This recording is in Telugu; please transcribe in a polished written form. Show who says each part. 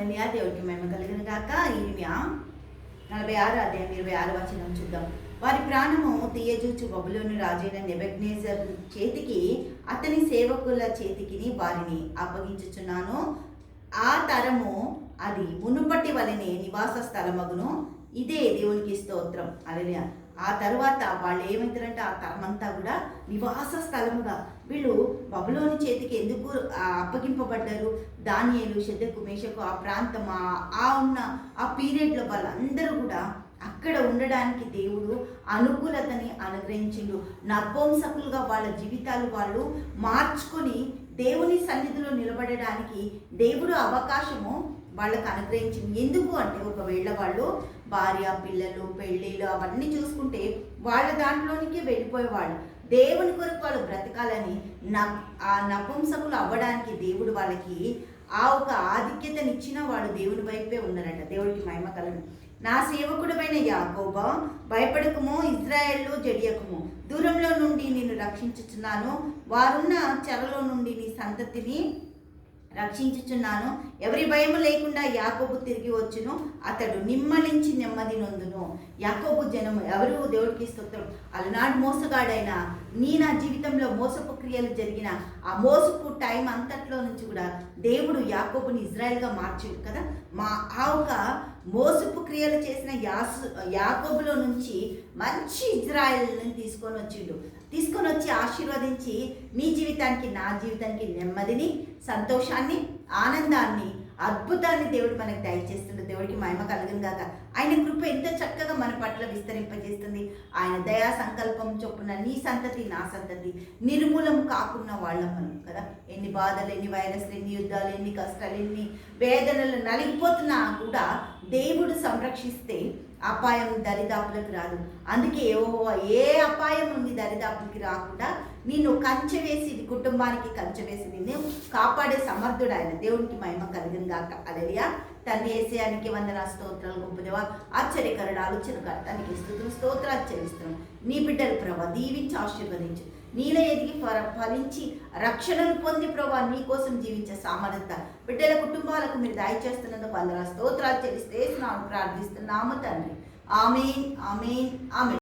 Speaker 1: హల్లెలూయా. దేవుడికి మహిమ కలుగును గాక. ఇర్మియా 46 అధ్యాయం 26 వచనం చూద్దాం. వారి ప్రాణము తీయజూచు బబులోను రాజైన నెబుకద్నెజరు చేతికి అతని సేవకుల చేతికి వారిని అప్పగించుచున్నాను. ఆ తరము అది మునుపటి వలనే నివాస స్థలమగును. ఇదే దేవునికి స్తోత్రం. హల్లెలూయా. ఆ తర్వాత వాళ్ళు ఏమవుతారంటే ఆ తరమంతా కూడా నివాస స్థలముగా వీళ్ళు బబులోని చేతికి ఎందుకు అప్పగింపబడ్డారు? దానియేలు, షద్రకు, మేషకు ఆ ప్రాంతం ఉన్న ఆ పీరియడ్లో వాళ్ళందరూ కూడా అక్కడ ఉండడానికి దేవుడు అనుకూలతని అనుగ్రహించిండు. నపుంసకులుగా వాళ్ళ జీవితాలు వాళ్ళు మార్చుకొని దేవుని సన్నిధిలో నిలబడడానికి దేవుడు అవకాశము వాళ్ళకు అనుగ్రహించింది. ఎందుకు అంటే ఒకవేళ వాళ్ళు భార్య, పిల్లలు, పెళ్ళిళ్ళు అవన్నీ చూసుకుంటే వాళ్ళ దాంట్లోనికి వెళ్ళిపోయేవాళ్ళు. దేవుని కొరకు వాళ్ళు బ్రతకాలని ఆ నపుంసకులు అవ్వడానికి దేవుడు వాళ్ళకి ఆ ఒక ఆధిక్యతనిచ్చిన వాళ్ళు దేవుని వైపే ఉన్నారంట. దేవుడికి మహిమ కలుగును. నా సేవకుడమైన యాకోబా, భయపడకము, ఇజ్రాయేలు జడియకము, దూరంలో నుండి నిన్ను రక్షించుచున్నాను. వారున్న చెరలో నుండి నీ సంతతిని రక్షించుచున్నాను. ఎవరి భయము లేకుండా యాకోబు తిరిగి వచ్చును. అతడు నిమ్మలించి నెమ్మది నొందును. యాకోబు జనము ఎవరు? దేవుడికి స్తోత్రం. అలనాడు మోసగాడైన నా జీవితంలో మోసపు క్రియలు జరిగిన ఆ మోసపు టైం అంతట్లో నుంచి కూడా దేవుడు యాకోబుని ఇజ్రాయెల్గా మార్చిండు కదా. ఆ ఒక మోసపు క్రియలు చేసిన యాకోబులో నుంచి మంచి ఇజ్రాయెల్ని తీసుకొని వచ్చి ఆశీర్వదించి నీ జీవితానికి, నా జీవితానికి నెమ్మదిని, సంతోషాన్ని, ఆనందాన్ని, అద్భుతాన్ని దేవుడు మనకు దయచేస్తుంది. దేవుడికి మహిమ కలుగును గాక. ఆయన కృప ఎంత చక్కగా మన పట్ల విస్తరింపజేస్తుంది. ఆయన దయా సంకల్పం చొప్పున నీ సంతతి, నా సంతతి నిర్మూలం కాకున్న వాళ్ళం మనం కదా. ఎన్ని బాధలు, ఎన్ని వైరస్లు, ఎన్ని యుద్ధాలు, ఎన్ని కష్టాలు, ఎన్ని వేదనలు నలిగిపోతున్నా కూడా దేవుడు సంరక్షిస్తే అపాయం దరిదాపులకు రాదు. అందుకే ఏ అపాయం నీ దరిదాపులకి రాకుండా నిన్ను కంచె వేసి, కుటుంబానికి కంచె వేసి నిన్ను కాపాడే సమర్థుడు ఆయన. దేవునికి మహిమ కలుగును గాక. హల్లెలూయా. తండ్రి యేసయ్యానికి వందన స్తోత్రాలు. గొప్పదేవా, ఆశ్చర్యకరుడు, ఆలోచనకర్తానికి స్తుతులు, స్తోత్రాలు చెల్లిస్తున్నాం. నీ బిడ్డలు ప్రభా దీవించి ఆశీర్వదించు. నీలో ఎదిగి ఫలించి రక్షణను పొంది ప్రభా నీ కోసం జీవించే సామర్థ్యత బిడ్డల కుటుంబాలకు మీరు దయచేస్తున్నందుకు వందన స్తోత్రాలు చెల్లిస్తే ప్రార్థిస్తున్నాము తండ్రి. ఆమేన్, ఆమేన్, ఆమేన్.